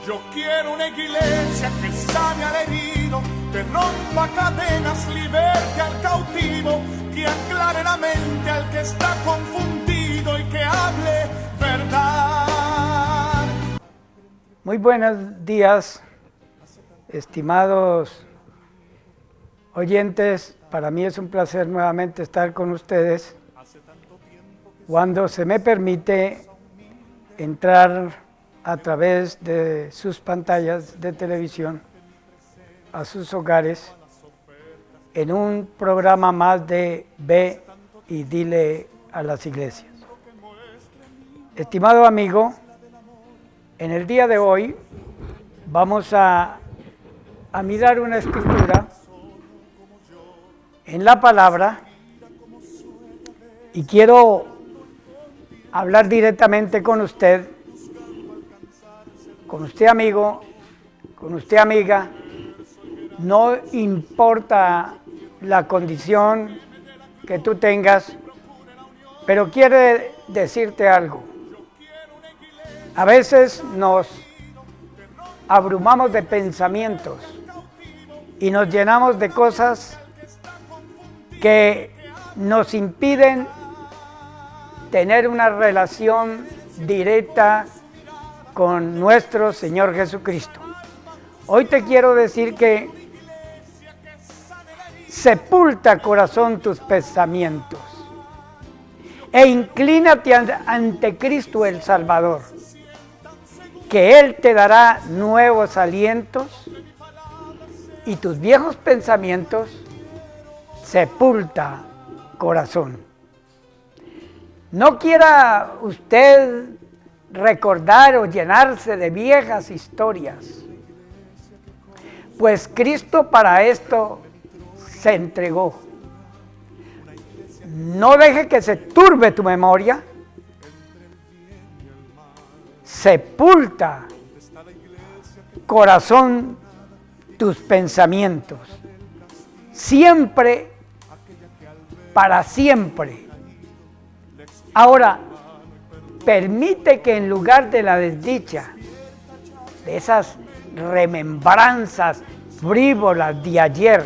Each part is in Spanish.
Yo quiero una iglesia que sane al herido, que rompa cadenas, liberte al cautivo, que aclare la mente al que está confundido y que hable verdad. Muy buenos días, estimados oyentes. Para mí es un placer nuevamente estar con ustedes. Cuando se me permite entrar a través de sus pantallas de televisión a sus hogares en un programa más de Ve y Dile a las Iglesias. Estimado amigo, en el día de hoy vamos a mirar una escritura en la palabra y quiero hablar directamente con usted amigo, con usted amiga. No importa la condición que tú tengas, pero quiere decirte algo. A veces nos abrumamos de pensamientos y nos llenamos de cosas que nos impiden tener una relación directa con nuestro Señor Jesucristo. Hoy te quiero decir que sepulta, corazón, tus pensamientos e inclínate ante Cristo el Salvador, que Él te dará nuevos alientos y tus viejos pensamientos sepulta, corazón. No quiera usted recordar o llenarse de viejas historias, pues Cristo para esto se entregó. No deje que se turbe tu memoria. Sepulta, corazón, tus pensamientos. Siempre, para siempre. Ahora, permite que en lugar de la desdicha, de esas remembranzas frívolas de ayer,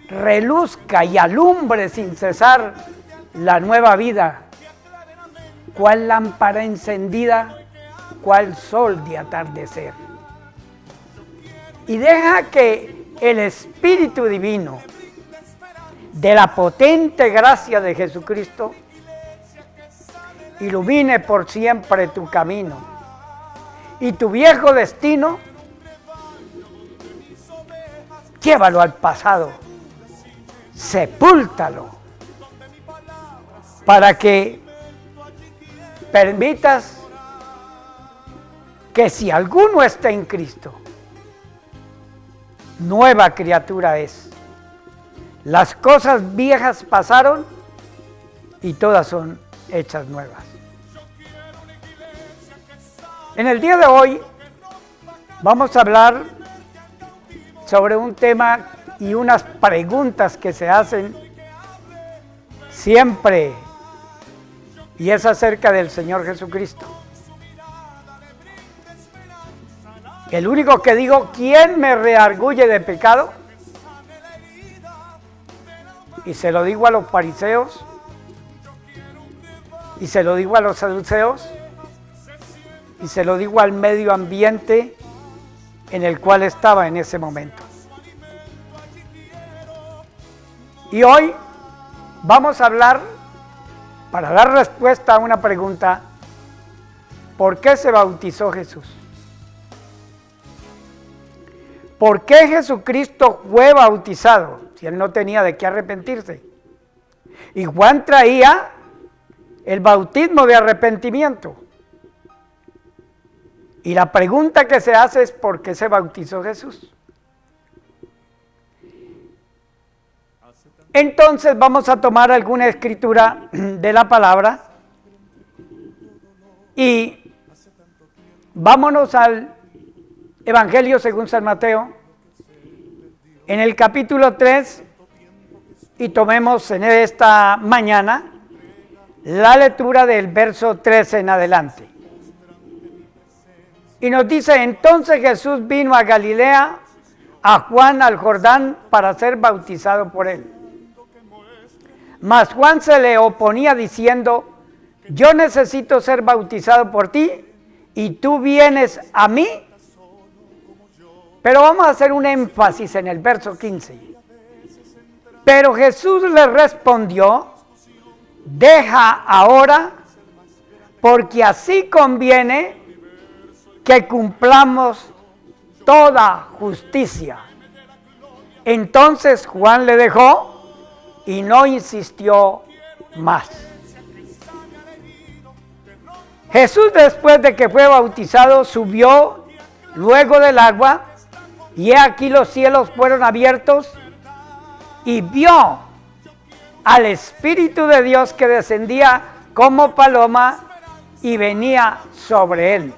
reluzca y alumbre sin cesar la nueva vida, cual lámpara encendida, cual sol de atardecer. Y deja que el Espíritu Divino de la potente gracia de Jesucristo ilumine por siempre tu camino y tu viejo destino, llévalo al pasado, sepúltalo, para que permitas que si alguno está en Cristo, nueva criatura es. Las cosas viejas pasaron y todas son hechas nuevas. En el día de hoy vamos a hablar sobre un tema y unas preguntas que se hacen siempre, y es acerca del Señor Jesucristo. El único que dijo, ¿quién me reargulle de pecado? Y se lo digo a los fariseos, y se lo digo a los saduceos, y se lo digo al medio ambiente en el cual estaba en ese momento. Y hoy vamos a hablar, para dar respuesta a una pregunta, ¿por qué se bautizó Jesús? ¿Por qué Jesucristo fue bautizado si Él no tenía de qué arrepentirse? Y Juan traía el bautismo de arrepentimiento. Y la pregunta que se hace es, ¿por qué se bautizó Jesús? Entonces vamos a tomar alguna escritura de la palabra y vámonos al Evangelio según San Mateo, en el capítulo 3, y tomemos en esta mañana la lectura del verso 13 en adelante. Y nos dice, entonces Jesús vino a Galilea, a Juan al Jordán, para ser bautizado por él. Mas Juan se le oponía diciendo, yo necesito ser bautizado por ti, y tú vienes a mí. Pero vamos a hacer un énfasis en el verso 15. Pero Jesús le respondió, deja ahora, porque así conviene que cumplamos toda justicia. Entonces Juan le dejó y no insistió más. Jesús, después de que fue bautizado, subió luego del agua, y he aquí los cielos fueron abiertos, y vio al Espíritu de Dios que descendía como paloma y venía sobre él.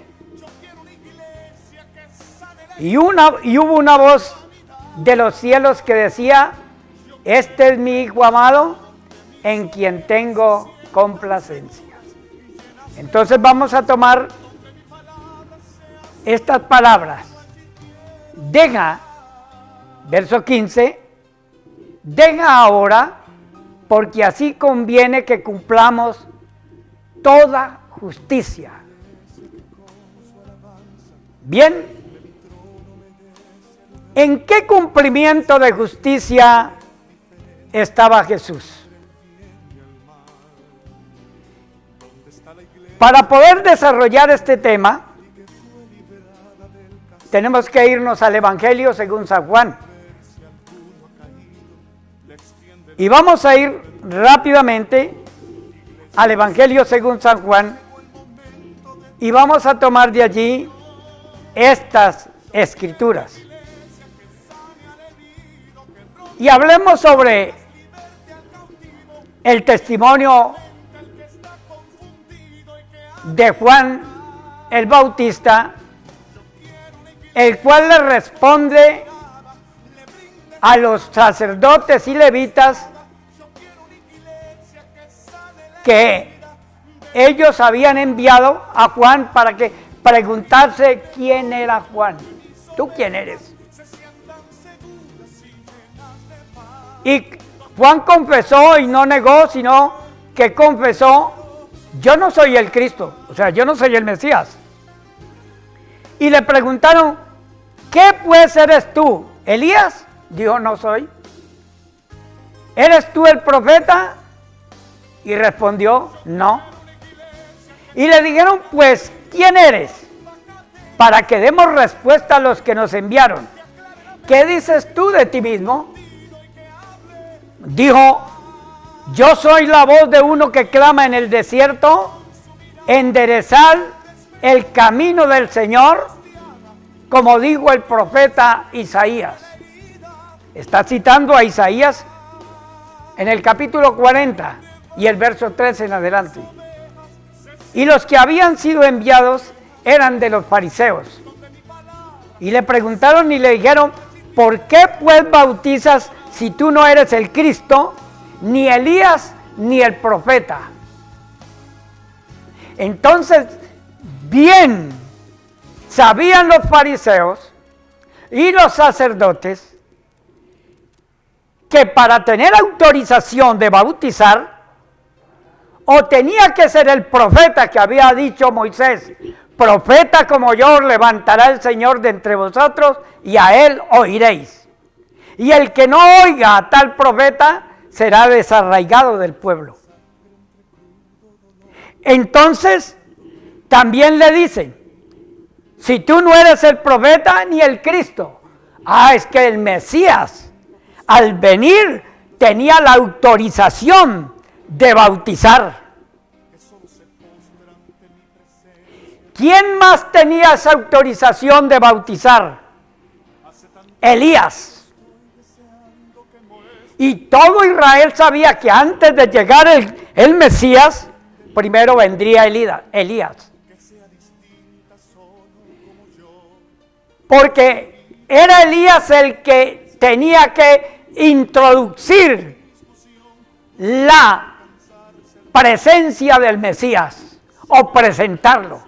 Y hubo una voz de los cielos que decía, este es mi Hijo amado, en quien tengo complacencia. Entonces vamos a tomar estas palabras. Deja, verso 15, deja ahora, porque así conviene que cumplamos toda justicia. Bien, ¿en qué cumplimiento de justicia estaba Jesús? Para poder desarrollar este tema, tenemos que irnos al Evangelio según San Juan. Y vamos a ir rápidamente al Evangelio según San Juan y vamos a tomar de allí estas escrituras. Y hablemos sobre el testimonio de Juan el Bautista, el cual le responde a los sacerdotes y levitas que ellos habían enviado a Juan para que preguntarse quién era Juan. ¿Tú quién eres? Y Juan confesó y no negó, sino que confesó, yo no soy el Cristo, o sea, yo no soy el Mesías. Y le preguntaron, ¿qué pues eres tú? ¿Elías? Dijo, no soy. ¿Eres tú el profeta? Y respondió, no. Y le dijeron, pues, ¿quién eres? Para que demos respuesta a los que nos enviaron. ¿Qué dices tú de ti mismo? Dijo, yo soy la voz de uno que clama en el desierto, enderezar el camino del Señor, como dijo el profeta Isaías. Está citando a Isaías en el capítulo 40 y el verso 13 en adelante. Y los que habían sido enviados eran de los fariseos. Y le preguntaron y le dijeron, ¿por qué pues bautizas si tú no eres el Cristo, ni Elías, ni el profeta? Entonces, bien sabían los fariseos y los sacerdotes que para tener autorización de bautizar, o tenía que ser el profeta que había dicho Moisés, profeta como yo levantará el Señor de entre vosotros y a él oiréis. Y el que no oiga a tal profeta será desarraigado del pueblo. Entonces, también le dicen, si tú no eres el profeta ni el Cristo, es que el Mesías al venir tenía la autorización de bautizar. ¿Quién más tenía esa autorización de bautizar? Elías. Y todo Israel sabía que antes de llegar el Mesías, primero vendría Elías. Porque era Elías el que tenía que introducir la presencia del Mesías o presentarlo.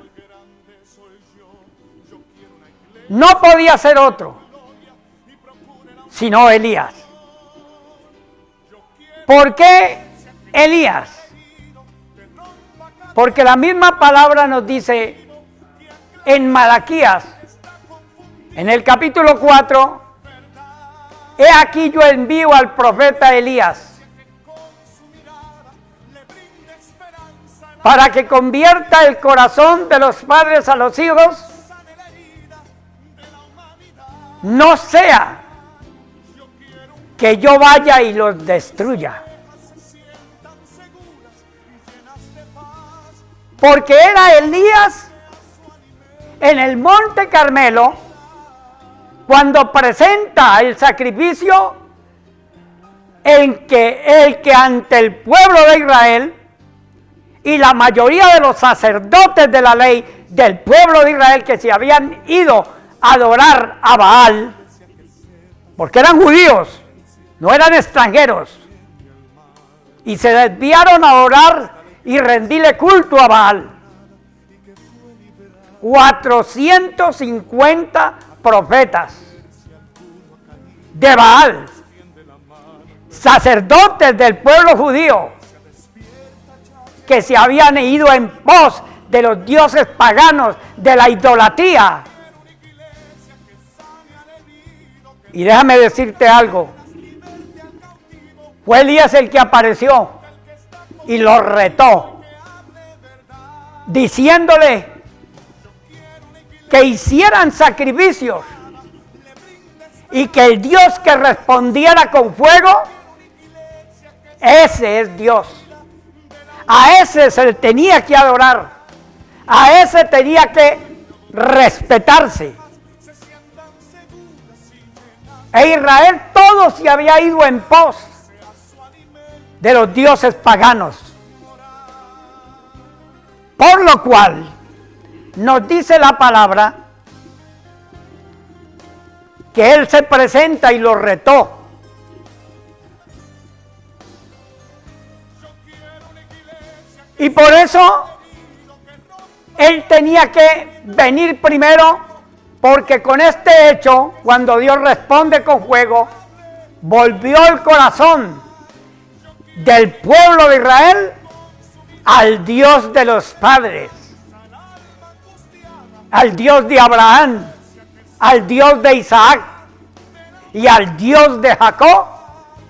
no podía ser otro, sino Elías. ¿Por qué Elías? Porque la misma palabra nos dice en Malaquías, en el capítulo 4, he aquí yo envío al profeta Elías para que convierta el corazón de los padres a los hijos, no sea que yo vaya y los destruya. Porque era Elías en el Monte Carmelo, cuando presenta el sacrificio, el que ante el pueblo de Israel y la mayoría de los sacerdotes de la ley del pueblo de Israel que se habían ido a adorar a Baal, porque eran judíos, no eran extranjeros, y se desviaron a orar y rendirle culto a Baal. 450 profetas de Baal, sacerdotes del pueblo judío, que se habían ido en pos de los dioses paganos, de la idolatría. Y déjame decirte algo, fue Elías el que apareció y los retó, diciéndole que hicieran sacrificios y que el Dios que respondiera con fuego, ese es Dios. A ese se le tenía que adorar, a ese tenía que respetarse. E Israel todo se había ido en pos de los dioses paganos. Por lo cual, nos dice la palabra que él se presenta y lo retó. Y por eso él tenía que venir primero, porque con este hecho, cuando Dios responde con fuego, volvió el corazón del pueblo de Israel al Dios de los padres, al Dios de Abraham, al Dios de Isaac y al Dios de Jacob,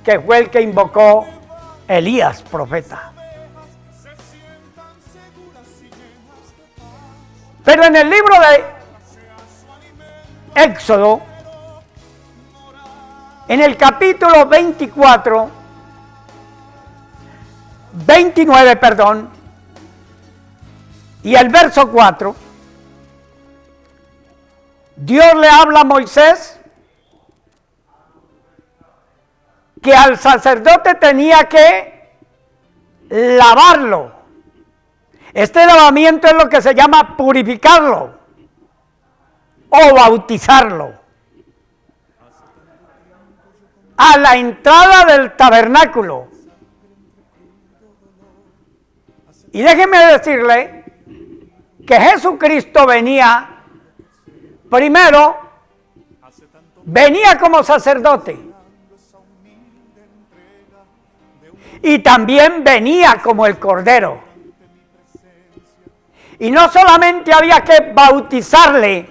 que fue el que invocó Elías, profeta. Pero en el libro de Éxodo, en el capítulo 29, y el verso 4, Dios le habla a Moisés que al sacerdote tenía que lavarlo. Este lavamiento es lo que se llama purificarlo o bautizarlo. A la entrada del tabernáculo. Y déjeme decirle que Jesucristo venía primero, venía como sacerdote y también venía como el Cordero. Y no solamente había que bautizarle,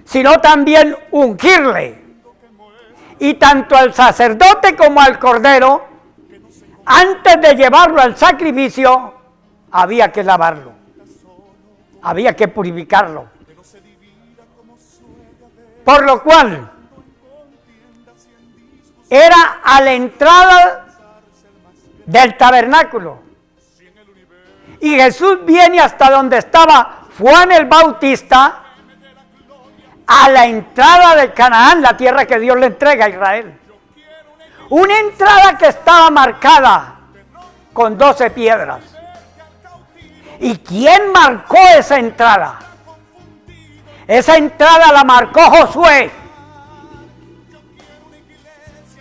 sino también ungirle. Y tanto al sacerdote como al Cordero, antes de llevarlo al sacrificio, había que lavarlo, había que purificarlo. Por lo cual, era a la entrada del tabernáculo. Y Jesús viene hasta donde estaba Juan el Bautista, a la entrada de Canaán, la tierra que Dios le entrega a Israel. Una entrada que estaba marcada con 12 piedras. ¿Y quién marcó esa entrada? Esa entrada la marcó Josué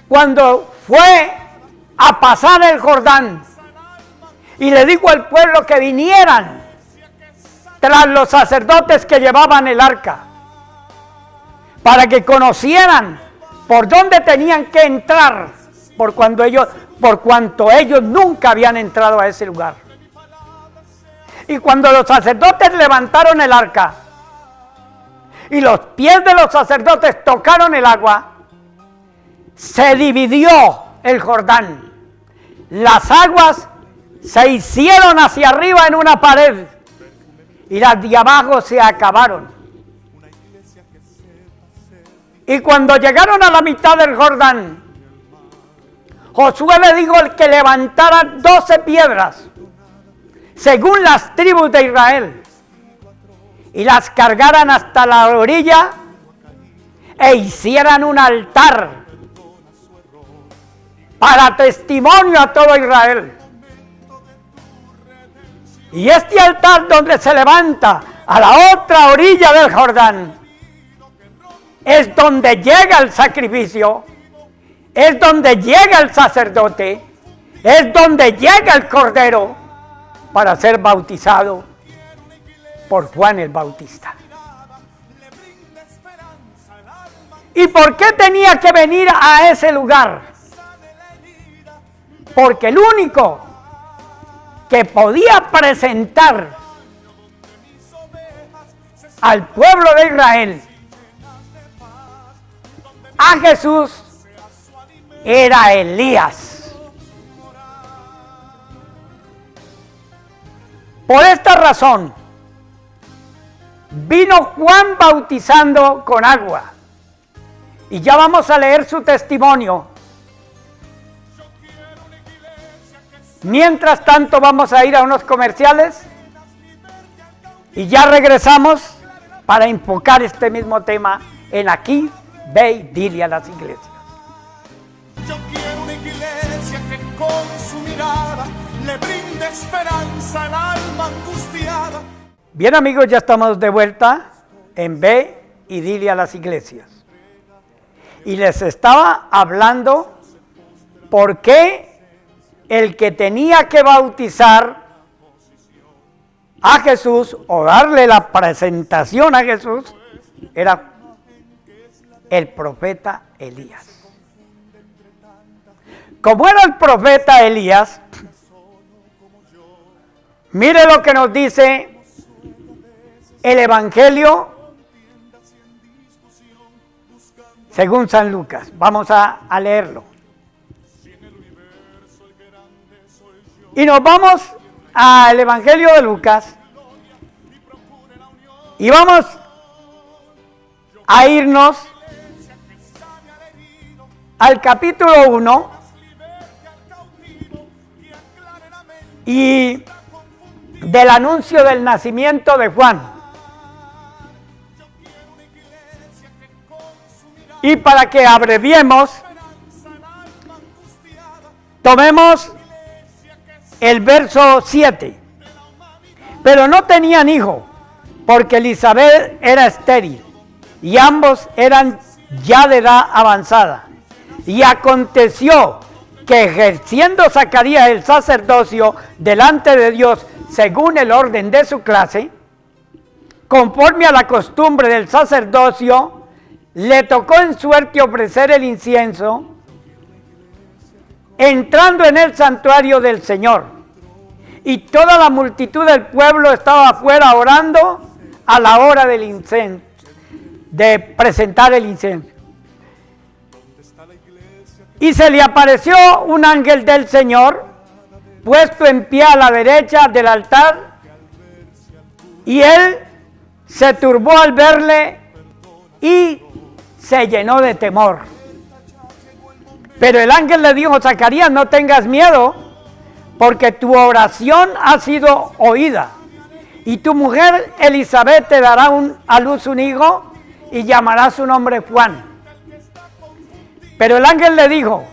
cuando fue a pasar el Jordán y le dijo al pueblo que vinieran tras los sacerdotes que llevaban el arca. para que conocieran por dónde tenían que entrar, por cuanto ellos nunca habían entrado a ese lugar. Y cuando los sacerdotes levantaron el arca y los pies de los sacerdotes tocaron el agua, se dividió el Jordán. Las aguas se hicieron hacia arriba en una pared y las de abajo se acabaron. Y cuando llegaron a la mitad del Jordán, Josué le dijo al que levantara 12 piedras, según las tribus de Israel, y las cargaran hasta la orilla e hicieran un altar para testimonio a todo Israel. Y este altar donde se levanta a la otra orilla del Jordán es donde llega el sacrificio, es donde llega el sacerdote, es donde llega el cordero para ser bautizado por Juan el Bautista. ¿Y por qué tenía que venir a ese lugar? Porque el único que podía presentar al pueblo de Israel a Jesús era Elías. Por esta razón vino Juan bautizando con agua, y ya vamos a leer su testimonio. Mientras tanto vamos a ir a unos comerciales y ya regresamos para enfocar este mismo tema en Aquí, Ve y Dile a las Iglesias. Yo quiero una iglesia que con su mirada le brinde esperanza al alma angustiada. Bien, amigos, ya estamos de vuelta en Ve y Dile a las Iglesias. Y les estaba hablando por qué el que tenía que bautizar a Jesús o darle la presentación a Jesús era el profeta Elías. Como era el profeta Elías, mire lo que nos dice el Evangelio según San Lucas. Vamos a leerlo. Y nos vamos al Evangelio de Lucas y vamos a irnos al capítulo 1 y del anuncio del nacimiento de Juan. Y para que abreviemos, tomemos el verso 7. Pero no tenían hijo, porque Elizabeth era estéril, y ambos eran ya de edad avanzada. Y aconteció que ejerciendo Zacarías el sacerdocio delante de Dios, según el orden de su clase, conforme a la costumbre del sacerdocio, le tocó en suerte ofrecer el incienso, entrando en el santuario del Señor, y toda la multitud del pueblo estaba afuera orando a la hora del incienso, de presentar el incienso. Y se le apareció un ángel del Señor, puesto en pie a la derecha del altar, y él se turbó al verle y se llenó de temor. Pero el ángel le dijo: Zacarías, no tengas miedo, porque tu oración ha sido oída, y tu mujer Elizabeth te dará a luz un hijo, y llamará su nombre Juan. Pero el ángel le dijo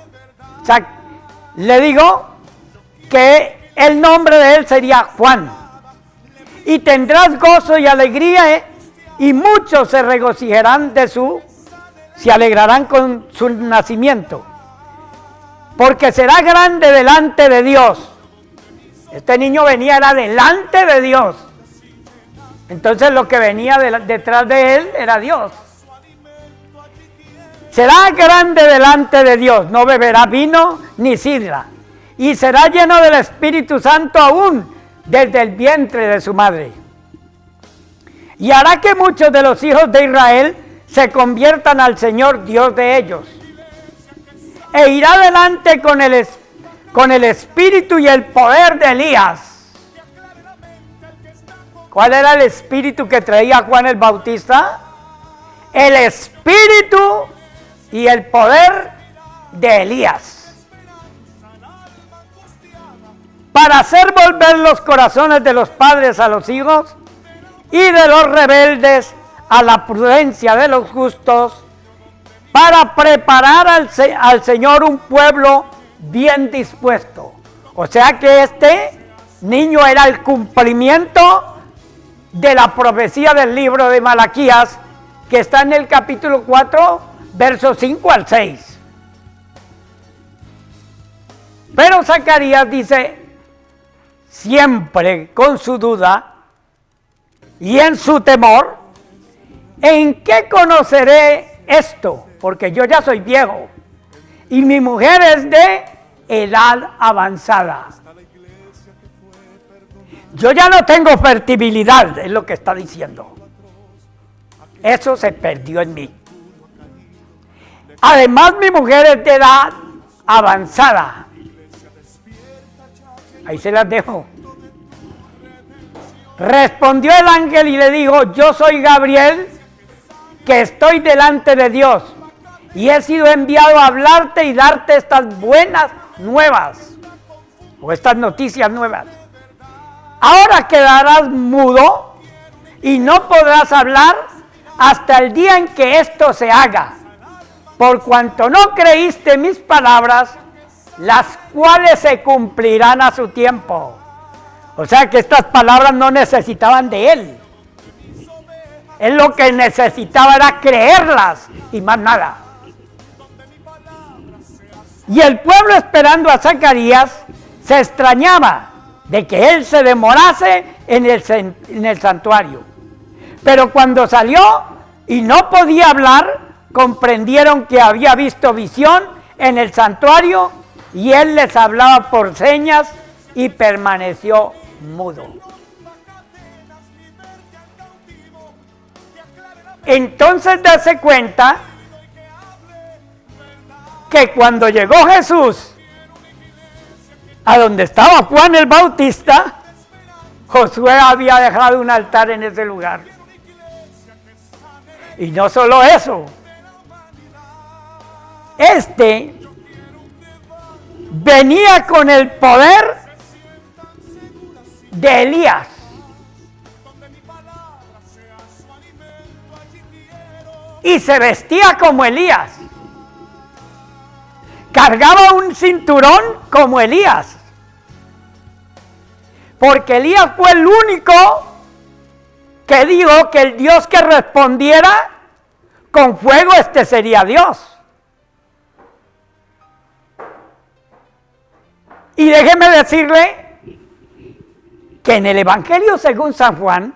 que el nombre de él sería Juan, y tendrás gozo y alegría, y muchos se regocijarán se alegrarán con su nacimiento, porque será grande delante de Dios. Este niño era delante de Dios. Entonces lo que venía detrás de él era Dios. será grande delante de Dios, no beberá vino ni sidra, y será lleno del Espíritu Santo aún desde el vientre de su madre. Y hará que muchos de los hijos de Israel se conviertan al Señor Dios de ellos. E irá adelante con el espíritu y el poder de Elías. ¿Cuál era el espíritu que traía Juan el Bautista? El espíritu y el poder de Elías. Para hacer volver los corazones de los padres a los hijos y de los rebeldes a la prudencia de los justos, para preparar al Señor un pueblo bien dispuesto. O sea que este niño era el cumplimiento de la profecía del libro de Malaquías, que está en el capítulo 4, versos 5 al 6. Pero Zacarías dice, siempre con su duda y en su temor, ¿en qué conoceré esto? Porque yo ya soy viejo y mi mujer es de edad avanzada. Yo ya no tengo fertilidad, es lo que está diciendo. Eso se perdió en mí. Además, mi mujer es de edad avanzada. Ahí se las dejo. Respondió el ángel y le dijo, yo soy Gabriel, que estoy delante de Dios, y he sido enviado a hablarte y darte estas buenas nuevas, o estas noticias nuevas. Ahora quedarás mudo y no podrás hablar hasta el día en que esto se haga, por cuanto no creíste mis palabras, las cuales se cumplirán a su tiempo. O sea que estas palabras no necesitaban de él. Él lo que necesitaba era creerlas y más nada. Y el pueblo, esperando a Zacarías, se extrañaba de que él se demorase en el santuario. Pero cuando salió y no podía hablar, comprendieron que había visto visión en el santuario, y él les hablaba por señas y permaneció mudo. Entonces darse cuenta que cuando llegó Jesús a donde estaba Juan el Bautista, Josué había dejado un altar en ese lugar. Y no solo eso, este venía con el poder de Elías. Y se vestía como Elías. Cargaba un cinturón como Elías. Porque Elías fue el único que dijo que el Dios que respondiera con fuego, este sería Dios. Y déjeme decirle que en el Evangelio según San Juan,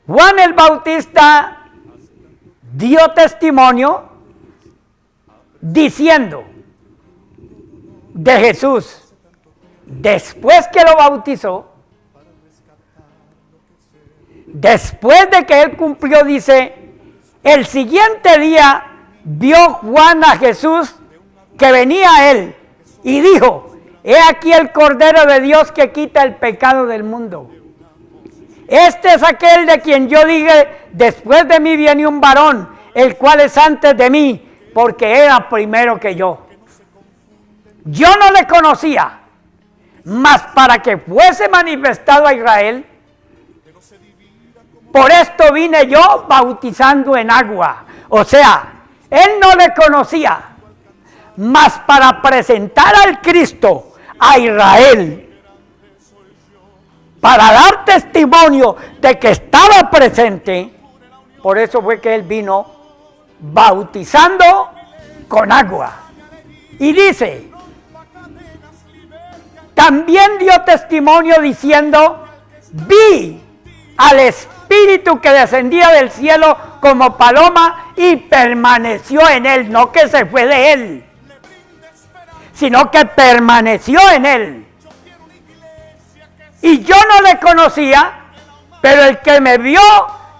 Juan el Bautista dio testimonio diciendo de Jesús, después que lo bautizó, después de que él cumplió, dice, el siguiente día vio Juan a Jesús que venía a él y dijo, he aquí el Cordero de Dios que quita el pecado del mundo. Este es aquel de quien yo dije, después de mí viene un varón, el cual es antes de mí, porque era primero que yo. Yo no le conocía, mas para que fuese manifestado a Israel, por esto vine yo bautizando en agua. O sea, él no le conocía, mas para presentar al Cristo a Israel, para dar testimonio de que estaba presente. Por eso fue que él vino bautizando con agua. Y dice, también dio testimonio diciendo, vi al Espíritu que descendía del cielo como paloma y permaneció en él, no que se fue de él, sino que permaneció en él. Y yo no le conocía, pero el que me vio,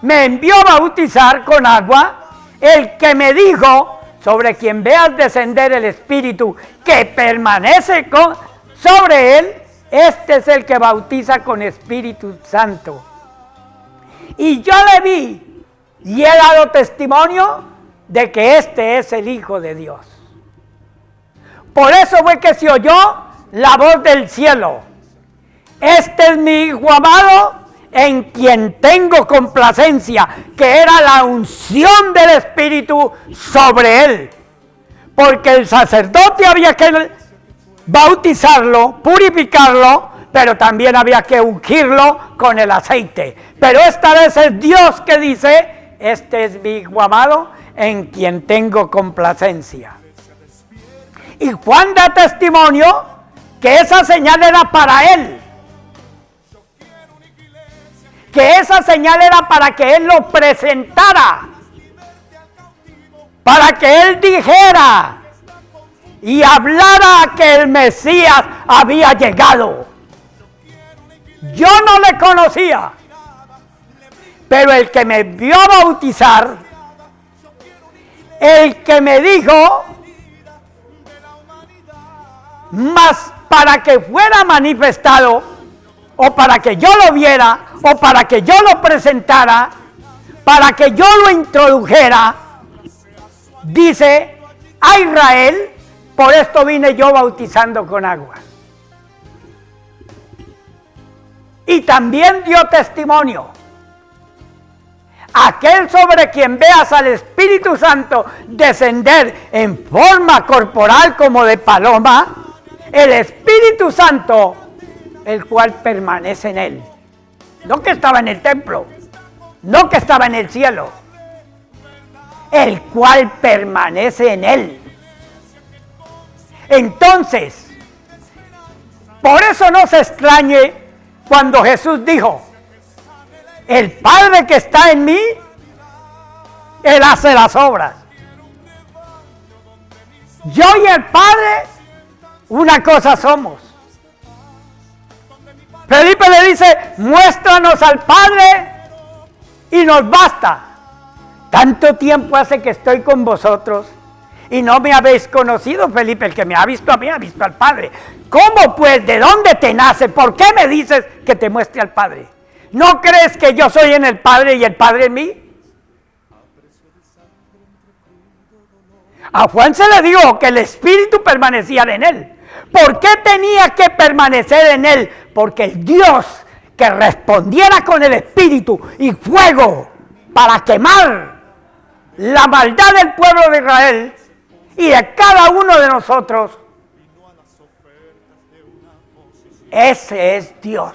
me envió a bautizar con agua, el que me dijo, sobre quien veas descender el Espíritu, que permanece sobre él, este es el que bautiza con Espíritu Santo. Y yo le vi y he dado testimonio de que este es el Hijo de Dios. Por eso fue que se oyó la voz del cielo. Este es mi Hijo amado, en quien tengo complacencia, que era la unción del Espíritu sobre él. Porque el sacerdote había que bautizarlo, purificarlo, pero también había que ungirlo con el aceite. Pero esta vez es Dios que dice, este es mi Hijo amado, en quien tengo complacencia. Y Juan da testimonio que esa señal era para él. Que esa señal era para que él lo presentara. Para que él dijera y hablara que el Mesías había llegado. Yo no le conocía, pero el que me vio bautizar, el que me dijo, mas para que fuera manifestado, o para que yo lo viera, o para que yo lo presentara, para que yo lo introdujera, dice a Israel, por esto vine yo bautizando con agua. Y también dio testimonio. Aquel sobre quien veas al Espíritu Santo descender en forma corporal como de paloma, el Espíritu Santo, el cual permanece en él. No que estaba en el templo, no que estaba en el cielo, el cual permanece en él. Entonces, por eso no se extrañe cuando Jesús dijo, el Padre que está en mí, Él hace las obras. Yo y el Padre, una cosa somos. Felipe le dice, muéstranos al Padre y nos basta. Tanto tiempo hace que estoy con vosotros y no me habéis conocido, Felipe. El que me ha visto a mí, ha visto al Padre. ¿Cómo pues? ¿De dónde te nace? ¿Por qué me dices que te muestre al Padre? ¿No crees que yo soy en el Padre y el Padre en mí? A Juan se le dijo que el Espíritu permanecía en él. ¿Por qué tenía que permanecer en él? Porque el Dios que respondiera con el Espíritu y fuego para quemar la maldad del pueblo de Israel y de cada uno de nosotros, ese es Dios.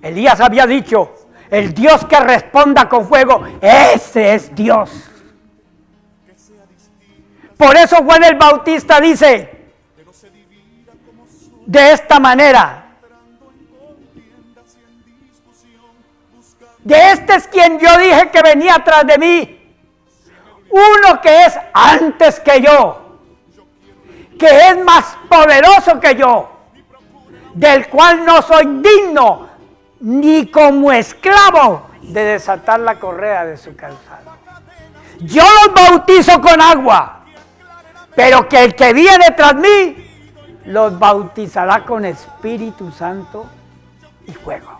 Elías había dicho, el Dios que responda con fuego, ese es Dios. Por eso Juan el Bautista dice, de esta manera, de este es quien yo dije que venía tras de mí, uno que es antes que yo, que es más poderoso que yo, del cual no soy digno ni como esclavo de desatar la correa de su calzado. Yo los bautizo con agua, pero que el que viene tras mí los bautizará con Espíritu Santo y fuego.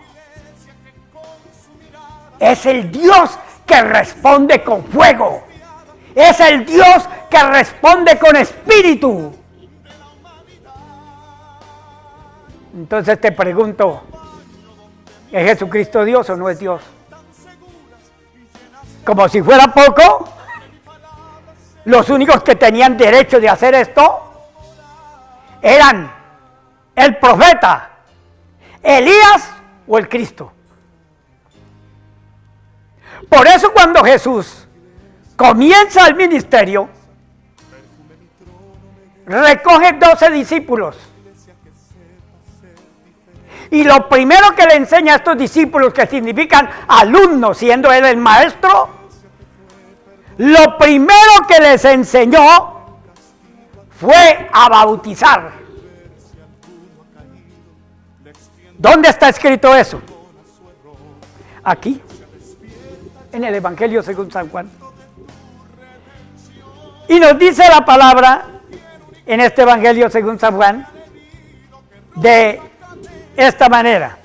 Es el Dios que responde con fuego. Es el Dios que responde con espíritu. Entonces te pregunto, ¿es Jesucristo Dios o no es Dios? Como si fuera poco, los únicos que tenían derecho de hacer esto eran el profeta, Elías o el Cristo. Por eso cuando Jesús comienza el ministerio, recoge 12 discípulos Y lo primero que le enseña a estos discípulos, que significan alumnos, siendo él el maestro, lo primero que les enseñó fue a bautizar. ¿Dónde está escrito eso? Aquí, en el Evangelio según San Juan. Y nos dice la palabra en este Evangelio según San Juan de esta manera: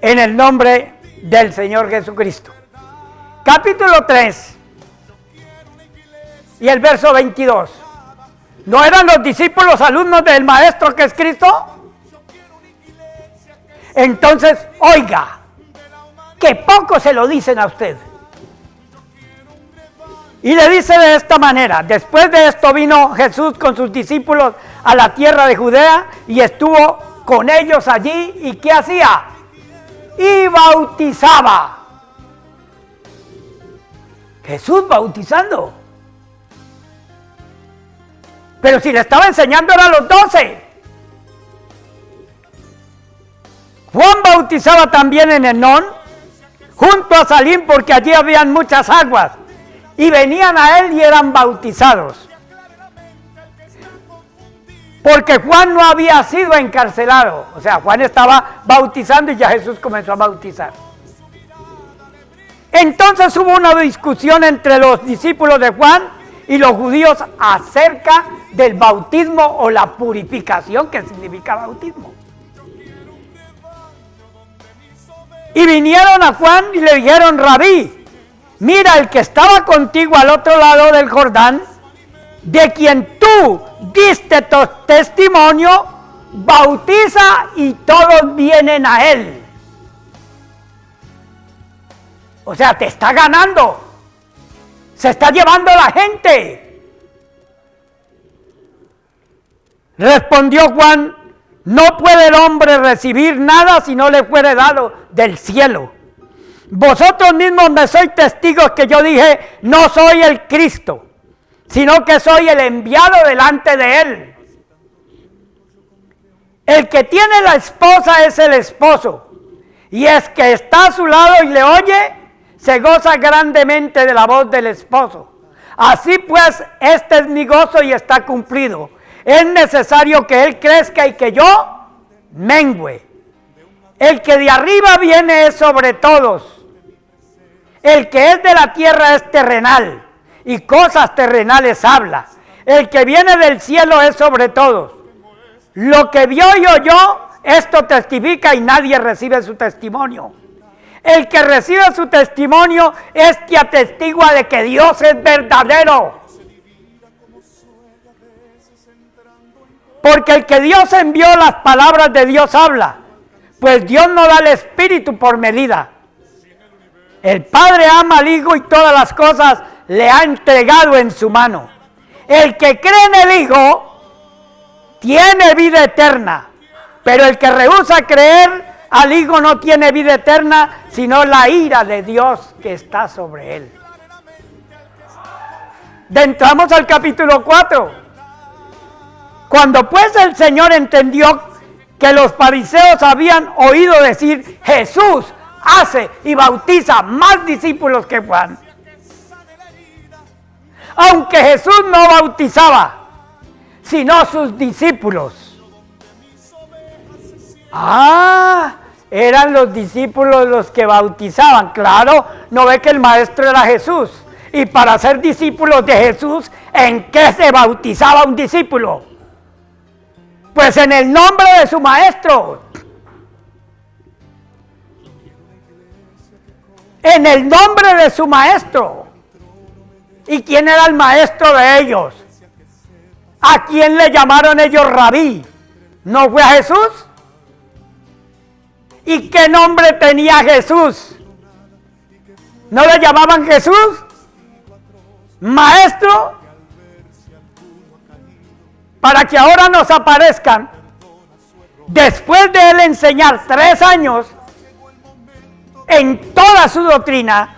en el nombre del Señor Jesucristo. Capítulo 3 y el verso 22. ¿No eran los discípulos alumnos del Maestro que es Cristo? Entonces, oiga, que poco se lo dicen a usted. Y le dice de esta manera: después de esto vino Jesús con sus discípulos a la tierra de Judea y estuvo con ellos allí. ¿Y qué hacía? Y bautizaba. Jesús bautizando. Pero si le estaba enseñando era a los 12. Juan bautizaba también en Enón, junto a Salim, porque allí habían muchas aguas. Y venían a él y eran bautizados. Porque Juan no había sido encarcelado. O sea, Juan estaba bautizando y ya Jesús comenzó a bautizar. Entonces hubo una discusión entre los discípulos de Juan y los judíos acerca del bautismo o la purificación, que significa bautismo. Y vinieron a Juan y le dijeron: Rabí, mira, el que estaba contigo al otro lado del Jordán, de quien tú diste tu testimonio, bautiza y todos vienen a él. O sea, te está ganando. Se está llevando la gente. Respondió Juan: no puede el hombre recibir nada si no le fuere dado del cielo. Vosotros mismos me sois testigos que yo dije: no soy el Cristo, sino que soy el enviado delante de él. El que tiene la esposa es el esposo, y es que está a su lado y le oye, se goza grandemente de la voz del esposo. Así pues, este es mi gozo y está cumplido. Es necesario que él crezca y que yo mengüe. El que de arriba viene es sobre todos. El que es de la tierra es terrenal, y cosas terrenales habla. El que viene del cielo es sobre todos. Lo que vio y oyó, esto testifica, y nadie recibe su testimonio. El que recibe su testimonio es que atestigua de que Dios es verdadero. Porque el que Dios envió, las palabras de Dios habla, pues Dios no da el Espíritu por medida. El Padre ama al Hijo y todas las cosas le ha entregado en su mano. El que cree en el Hijo tiene vida eterna, pero el que rehúsa creer al Hijo no tiene vida eterna, sino la ira de Dios que está sobre él. Entramos al capítulo 4. Cuando pues el Señor entendió que los fariseos habían oído decir: Jesús hace y bautiza más discípulos que Juan. Aunque Jesús no bautizaba, sino sus discípulos. Eran los discípulos los que bautizaban. Claro, no ve que el maestro era Jesús. Y para ser discípulos de Jesús, ¿en qué se bautizaba un discípulo? Pues en el nombre de su maestro. En el nombre de su maestro. ¿Y quién era el maestro de ellos? ¿A quién le llamaron ellos rabí? ¿No fue a Jesús? ¿Y qué nombre tenía Jesús? ¿No le llamaban Jesús? ¿Maestro? Para que ahora nos aparezcan, después de él enseñar 3 años en toda su doctrina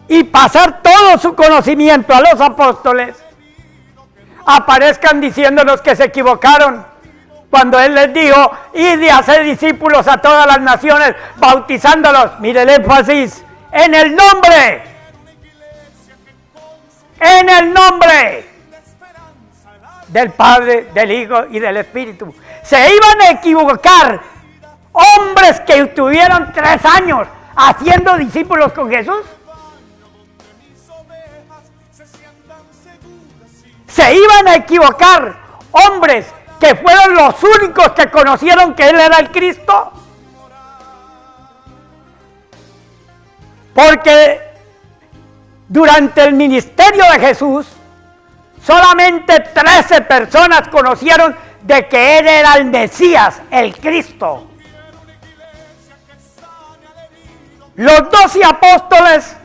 y pasar todo su conocimiento a los apóstoles, aparezcan diciéndonos que se equivocaron, Cuando Él les dijo, id y hacer discípulos a todas las naciones, bautizándolos, mire el énfasis, en el nombre del Padre, del Hijo y del Espíritu. Se iban a equivocar hombres que estuvieron 3 años haciendo discípulos con Jesús. Se iban a equivocar hombres que fueron los únicos que conocieron que Él era el Cristo. Porque durante el ministerio de Jesús, solamente 13 personas conocieron de que Él era el Mesías, el Cristo. Los 12 apóstoles,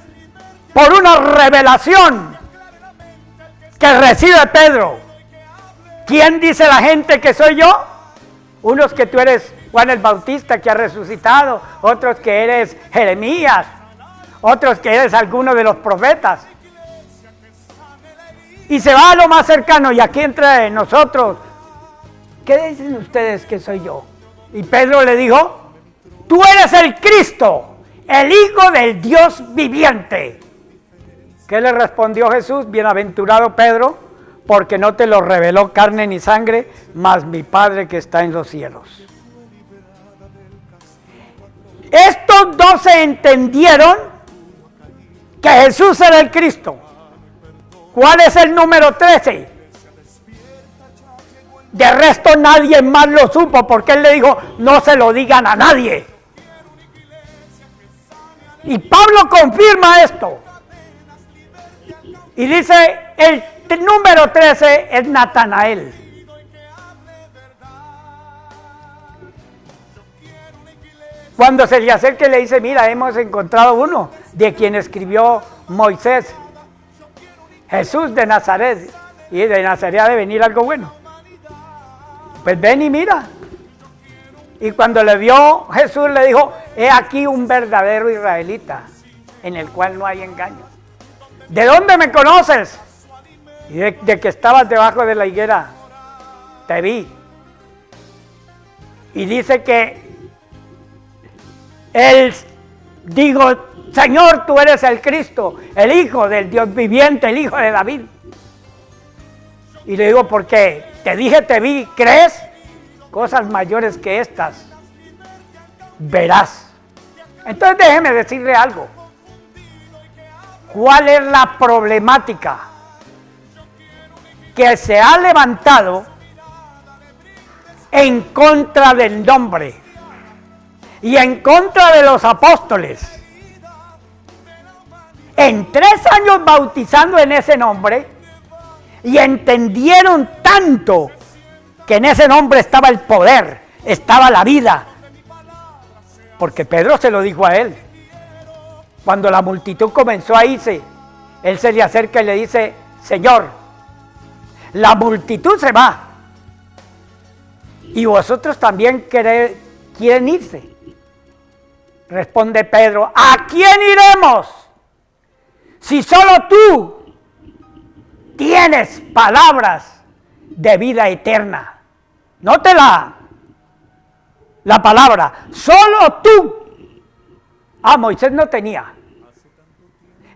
por una revelación que recibe Pedro. ¿Quién dice la gente que soy yo? Unos que tú eres Juan el Bautista que ha resucitado, otros que eres Jeremías, otros que eres alguno de los profetas. Y se va a lo más cercano y aquí entre nosotros. ¿Qué dicen ustedes que soy yo? Y Pedro le dijo, tú eres el Cristo, el Hijo del Dios viviente. ¿Qué le respondió Jesús? Bienaventurado Pedro, porque no te lo reveló carne ni sangre, mas mi Padre que está en los cielos. Estos 12 entendieron que Jesús era el Cristo. ¿Cuál es el número 13? De resto nadie más lo supo, porque Él le dijo, no se lo digan a nadie. Y Pablo confirma esto. Y dice, el número 13 es Natanael. Cuando se le acerca y le dice, mira, hemos encontrado uno de quien escribió Moisés, Jesús de Nazaret. Y de Nazaret ha de venir algo bueno. Pues ven y mira. Y cuando le vio Jesús le dijo, he aquí un verdadero israelita, en el cual no hay engaño. ¿De dónde me conoces? Y de que estabas debajo de la higuera, te vi. Y dice que él dijo, Señor, tú eres el Cristo, el Hijo del Dios viviente, el Hijo de David. Y le digo, porque te dije, te vi, ¿crees? Cosas mayores que estas verás. Entonces déjeme decirle algo. ¿Cuál es la problemática que se ha levantado en contra del nombre y en contra de los apóstoles? En 3 años bautizando en ese nombre, y entendieron tanto que en ese nombre estaba el poder, estaba la vida, porque Pedro se lo dijo a él. Cuando la multitud comenzó a irse, él se le acerca y le dice, Señor, la multitud se va, y vosotros también quieren irse. Responde Pedro, ¿a quién iremos? Si solo tú tienes palabras de vida eterna. Note la palabra, solo tú. Moisés no tenía,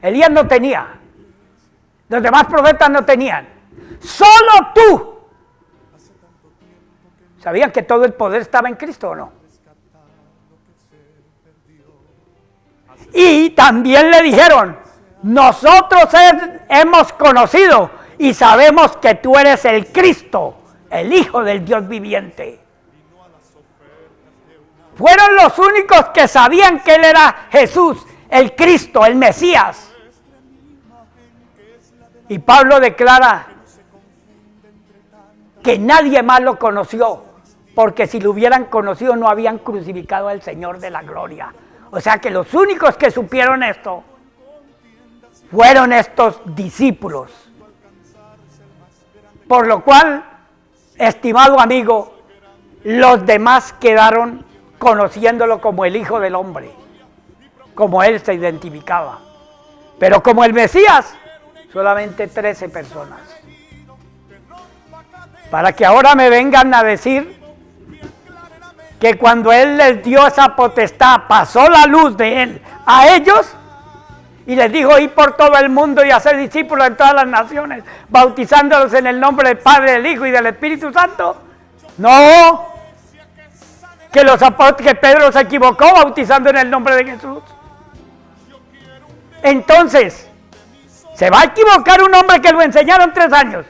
Elías no tenía, los demás profetas no tenían, solo tú. ¿Sabían que todo el poder estaba en Cristo o no? Y también le dijeron, nosotros hemos conocido y sabemos que tú eres el Cristo, el Hijo del Dios viviente. Fueron los únicos que sabían que Él era Jesús, el Cristo, el Mesías. Y Pablo declara que nadie más lo conoció, porque si lo hubieran conocido no habían crucificado al Señor de la gloria. O sea que los únicos que supieron esto fueron estos discípulos. Por lo cual, estimado amigo, los demás quedaron conociéndolo como el Hijo del Hombre, como Él se identificaba. Pero como el Mesías, solamente 13 personas. Para que ahora me vengan a decir que cuando Él les dio esa potestad, pasó la luz de Él a ellos y les dijo: ir por todo el mundo y hacer discípulos en todas las naciones, bautizándolos en el nombre del Padre, del Hijo y del Espíritu Santo. No, que Pedro se equivocó bautizando en el nombre de Jesús. Entonces, ¿se va a equivocar un hombre que lo enseñaron 3 años?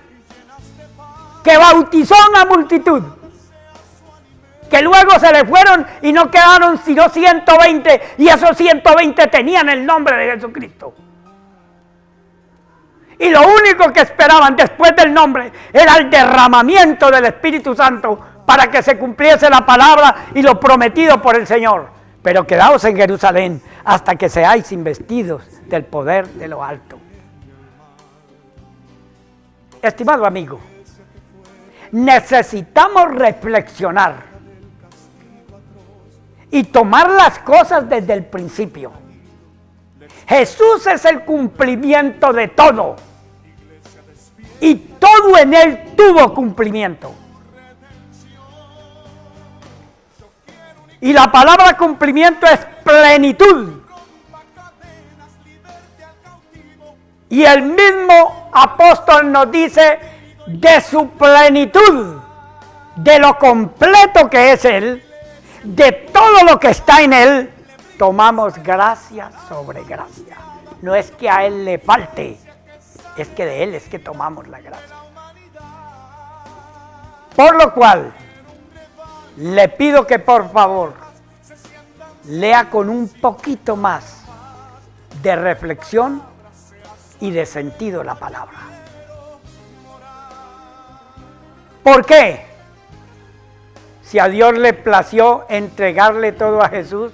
Que bautizó a una multitud, que luego se le fueron y no quedaron sino 120, y esos 120 tenían el nombre de Jesucristo. Y lo único que esperaban después del nombre era el derramamiento del Espíritu Santo para que se cumpliese la palabra y lo prometido por el Señor. Pero quedaos en Jerusalén hasta que seáis investidos del poder de lo alto. Estimado amigo, necesitamos reflexionar y tomar las cosas desde el principio. Jesús es el cumplimiento de todo, y todo en Él tuvo cumplimiento. Y la palabra cumplimiento es plenitud. Y el mismo apóstol nos dice de su plenitud, de lo completo que es Él, de todo lo que está en Él, tomamos gracia sobre gracia. No es que a Él le falte, es que de Él es que tomamos la gracia. Por lo cual, le pido que por favor lea con un poquito más de reflexión y de sentido la palabra. ¿Por qué? Si a Dios le plació entregarle todo a Jesús,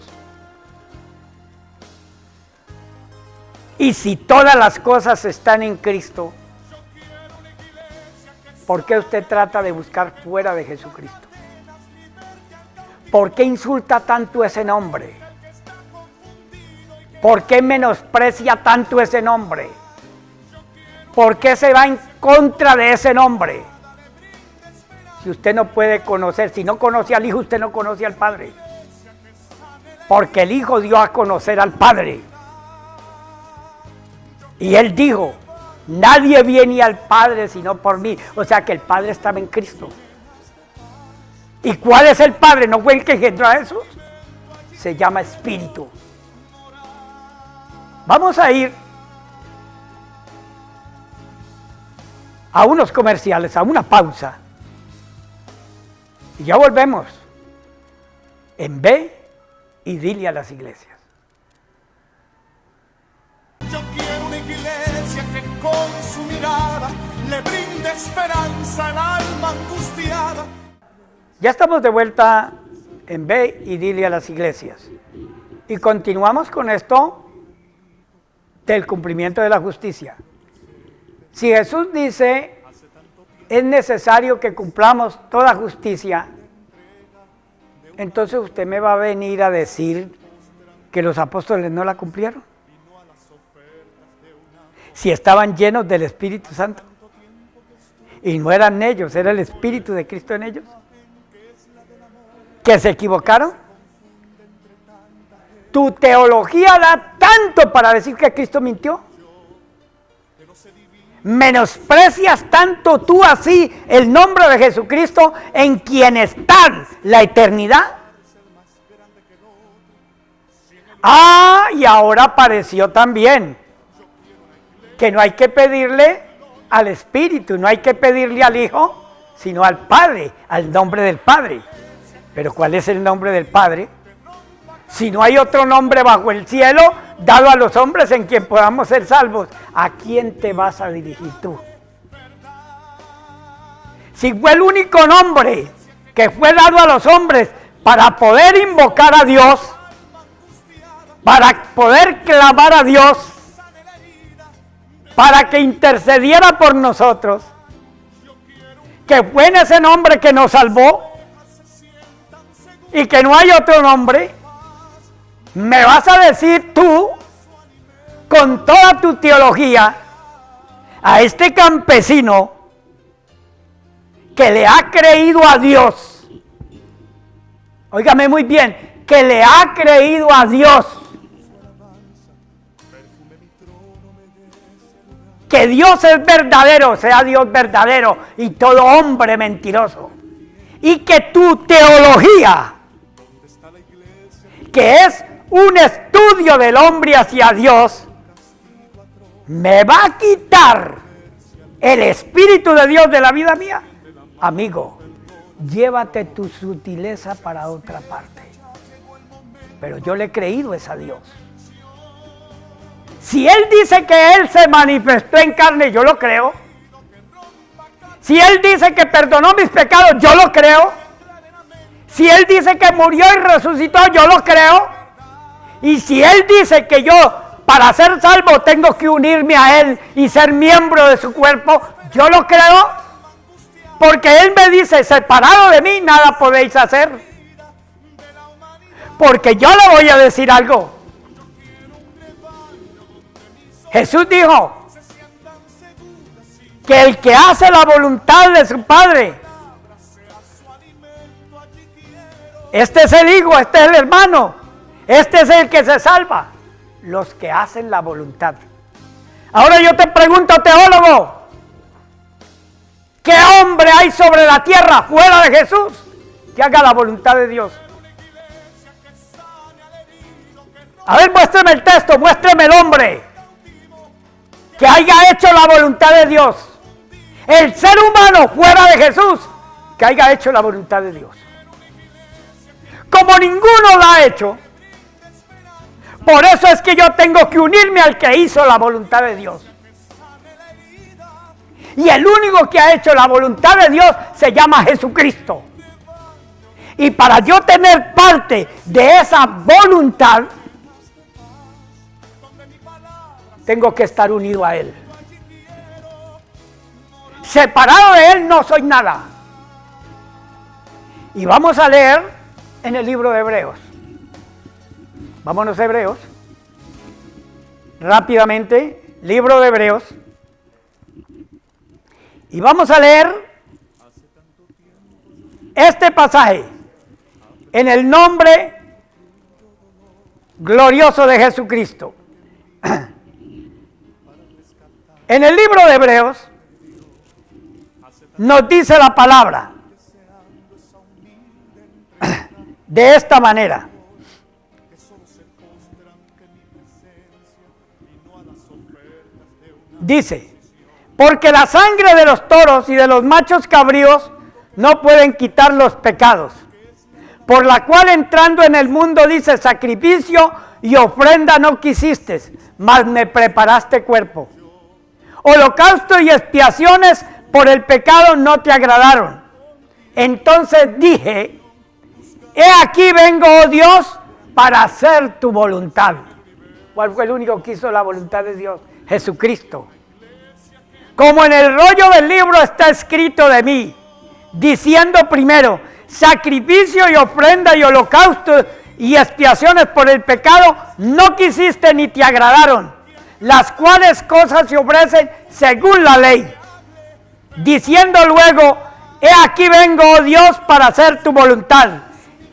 y si todas las cosas están en Cristo, ¿por qué usted trata de buscar fuera de Jesucristo? ¿Por qué insulta tanto ese nombre? ¿Por qué menosprecia tanto ese nombre? ¿Por qué se va en contra de ese nombre? Si usted no puede conocer, si no conoce al Hijo, usted no conoce al Padre. Porque el Hijo dio a conocer al Padre. Y Él dijo: nadie viene al Padre sino por mí. O sea que el Padre estaba en Cristo. ¿Y cuál es el Padre? ¿No fue el que engendró a Jesús? Se llama Espíritu. Vamos a ir a unos comerciales, a una pausa. Y ya volvemos en Ve y dile a las iglesias. Yo quiero una iglesia que con su mirada le brinde esperanza al alma angustiada. Ya estamos de vuelta en Ve y dile a las iglesias. Y continuamos con esto del cumplimiento de la justicia. Si Jesús dice: es necesario que cumplamos toda justicia, entonces usted me va a venir a decir que los apóstoles no la cumplieron. Si estaban llenos del Espíritu Santo. Y no eran ellos, era el Espíritu de Cristo en ellos. ¿Que se equivocaron? ¿Tu teología da tanto para decir que Cristo mintió? ¿Menosprecias tanto tú así el nombre de Jesucristo, en quien está la eternidad? Y ahora apareció también que no hay que pedirle al Espíritu, no hay que pedirle al Hijo, sino al Padre, al nombre del Padre. ¿Pero cuál es el nombre del Padre? Si no hay otro nombre bajo el cielo dado a los hombres en quien podamos ser salvos, ¿a quién te vas a dirigir tú? Si fue el único nombre que fue dado a los hombres para poder invocar a Dios, para poder clamar a Dios, para que intercediera por nosotros, que fue en ese nombre que nos salvó, y que no hay otro nombre, ¿me vas a decir tú, con toda tu teología, a este campesino que le ha creído a Dios, óigame muy bien, que le ha creído a Dios, que Dios es verdadero, sea Dios verdadero y todo hombre mentiroso, y que tu teología, que es un estudio del hombre hacia Dios, me va a quitar el Espíritu de Dios de la vida mía. Amigo, llévate tu sutileza para otra parte. Pero yo le he creído es a Dios. Si Él dice que Él se manifestó en carne, yo lo creo. Si Él dice que perdonó mis pecados, yo lo creo. Si Él dice que murió y resucitó, yo lo creo. Y si Él dice que yo, para ser salvo, tengo que unirme a Él y ser miembro de su cuerpo, yo lo creo. Porque Él me dice, separado de mí, nada podéis hacer. Porque yo le voy a decir algo. Jesús dijo que el que hace la voluntad de su Padre, este es el hijo, este es el hermano, este es el que se salva, los que hacen la voluntad. Ahora yo te pregunto, teólogo, ¿qué hombre hay sobre la tierra fuera de Jesús que haga la voluntad de Dios? A ver, muéstreme el texto, muéstreme el hombre que haya hecho la voluntad de Dios. El ser humano fuera de Jesús que haya hecho la voluntad de Dios. Como ninguno la ha hecho, por eso es que yo tengo que unirme al que hizo la voluntad de Dios. Y el único que ha hecho la voluntad de Dios se llama Jesucristo. Y para yo tener parte de esa voluntad, tengo que estar unido a Él. Separado de Él no soy nada. Y vamos a leer en el libro de Hebreos. Vámonos a Hebreos. Rápidamente, libro de Hebreos. Y vamos a leer este pasaje en el nombre glorioso de Jesucristo. En el libro de Hebreos nos dice la palabra de esta manera. Dice, porque la sangre de los toros y de los machos cabríos no pueden quitar los pecados, por la cual entrando en el mundo dice, sacrificio y ofrenda no quisiste, mas me preparaste cuerpo. Holocausto y expiaciones por el pecado no te agradaron. Entonces dije, he aquí vengo, oh Dios, para hacer tu voluntad. ¿Cuál fue el único que hizo la voluntad de Dios? Jesucristo. Como en el rollo del libro está escrito de mí, diciendo primero, sacrificio y ofrenda y holocausto y expiaciones por el pecado no quisiste ni te agradaron, las cuales cosas se ofrecen según la ley. Diciendo luego, he aquí vengo, oh Dios, para hacer tu voluntad.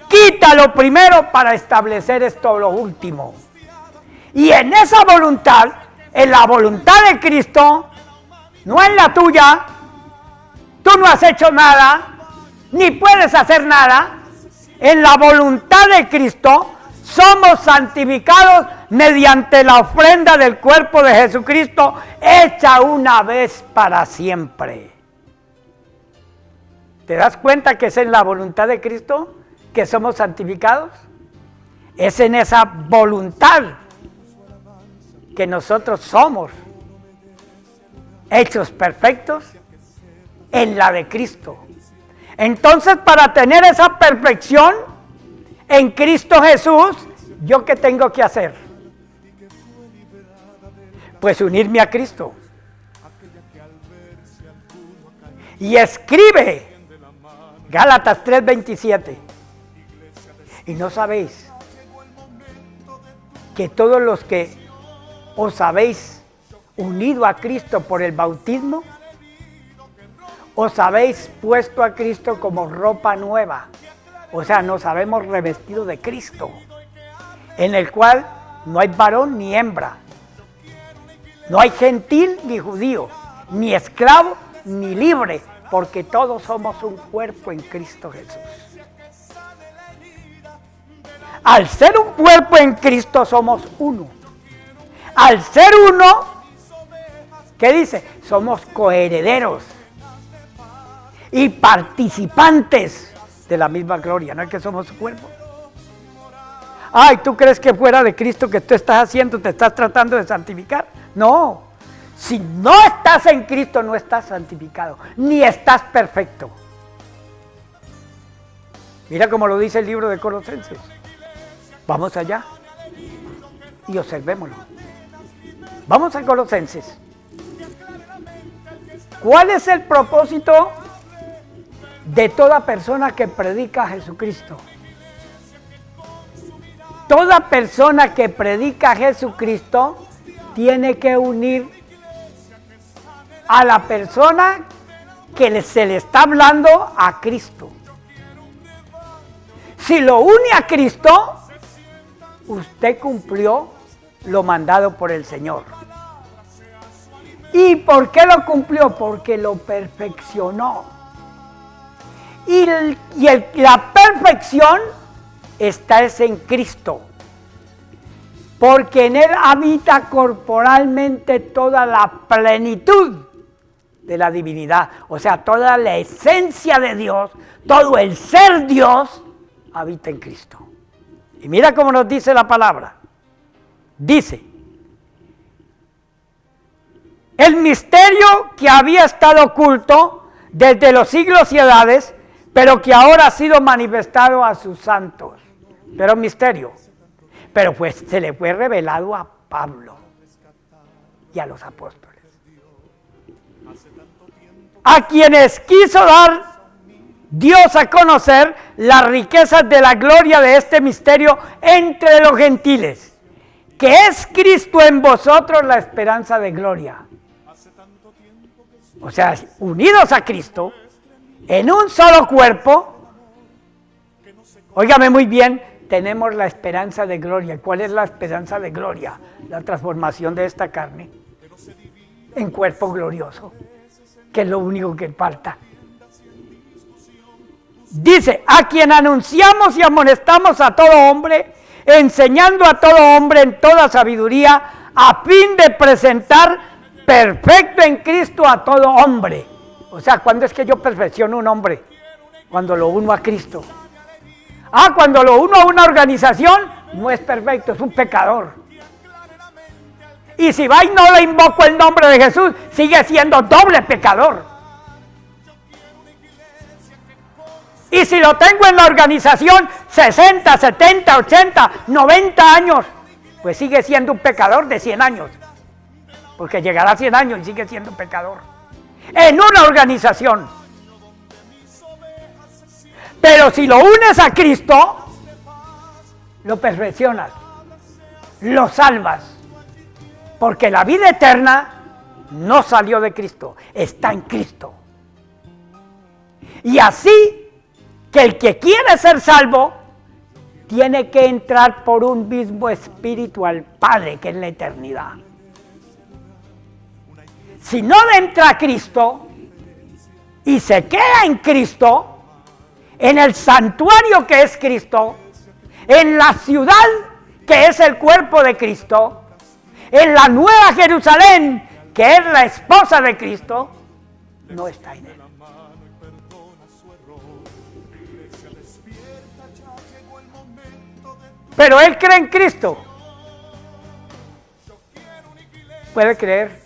Quítalo primero para establecer esto lo último. Y en esa voluntad, en la voluntad de Cristo, no en la tuya, tú no has hecho nada, ni puedes hacer nada. En la voluntad de Cristo somos santificados mediante la ofrenda del cuerpo de Jesucristo, hecha una vez para siempre. ¿Te das cuenta que es en la voluntad de Cristo que somos santificados? Es en esa voluntad que nosotros somos hechos perfectos en la de Cristo. Entonces, para tener esa perfección en Cristo Jesús, ¿yo qué tengo que hacer? Pues unirme a Cristo. Y escribe Gálatas 3:27. Y no sabéis que todos los que os habéis unido a Cristo por el bautismo, os habéis puesto a Cristo como ropa nueva. O sea, nos habemos revestido de Cristo, en el cual no hay varón ni hembra, no hay gentil ni judío, ni esclavo ni libre, porque todos somos un cuerpo en Cristo Jesús. Al ser un cuerpo en Cristo somos uno. Al ser uno, ¿qué dice? Somos coherederos y participantes de la misma gloria, no es que somos su cuerpo. Ay, ¿tú crees que fuera de Cristo que tú estás haciendo, te estás tratando de santificar? No, si no estás en Cristo no estás santificado, ni estás perfecto. Mira cómo lo dice el libro de Colosenses. Vamos allá y observémoslo. Vamos a Colosenses. ¿Cuál es el propósito de toda persona que predica a Jesucristo? Toda persona que predica a Jesucristo tiene que unir a la persona que se le está hablando a Cristo. Si lo une a Cristo, usted cumplió lo mandado por el Señor. ¿Y por qué lo cumplió? Porque lo perfeccionó. Y la perfección está en Cristo, porque en Él habita corporalmente toda la plenitud de la divinidad, o sea, toda la esencia de Dios, todo el ser Dios habita en Cristo. Y mira cómo nos dice la palabra. Dice, el misterio que había estado oculto desde los siglos y edades, pero que ahora ha sido manifestado a sus santos. Pero misterio. Pero pues se le fue revelado a Pablo y a los apóstoles, a quienes quiso dar Dios a conocer las riquezas de la gloria de este misterio entre los gentiles, que es Cristo en vosotros la esperanza de gloria. O sea, unidos a Cristo, en un solo cuerpo, óigame muy bien, tenemos la esperanza de gloria. ¿Cuál es la esperanza de gloria? La transformación de esta carne en cuerpo glorioso, que es lo único que falta. Dice, a quien anunciamos y amonestamos a todo hombre, enseñando a todo hombre en toda sabiduría, a fin de presentar perfecto en Cristo a todo hombre. O sea, ¿cuándo es que yo perfecciono un hombre? Cuando lo uno a Cristo. Cuando lo uno a una organización, no es perfecto, es un pecador. Y si va y no le invoco el nombre de Jesús, sigue siendo doble pecador. Y si lo tengo en la organización 60, 70, 80, 90 años, pues sigue siendo un pecador de 100 años. Porque llegará a 100 años y sigue siendo un pecador. En una organización. Pero si lo unes a Cristo, lo perfeccionas, lo salvas. Porque la vida eterna no salió de Cristo, está en Cristo. Y así que el que quiere ser salvo, tiene que entrar por un mismo espíritu al Padre, que es la eternidad. Si no entra a Cristo y se queda en Cristo, en el santuario que es Cristo, en la ciudad que es el cuerpo de Cristo, en la nueva Jerusalén que es la esposa de Cristo, no está en él. Pero él cree en Cristo. Puede creer,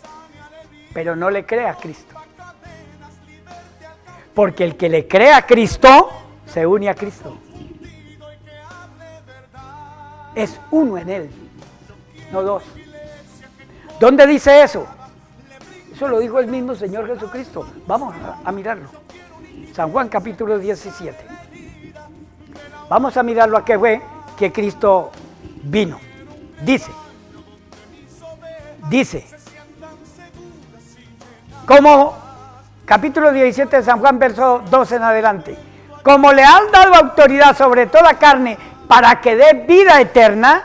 pero no le cree a Cristo. Porque el que le cree a Cristo, se une a Cristo. Es uno en él, no dos. ¿Dónde dice eso? Eso lo dijo el mismo Señor Jesucristo. Vamos a mirarlo. San Juan capítulo 17. Vamos a mirarlo a qué fue que Cristo vino. Dice, como capítulo 17 de San Juan, verso 2 en adelante, como le has dado autoridad sobre toda carne para que dé vida eterna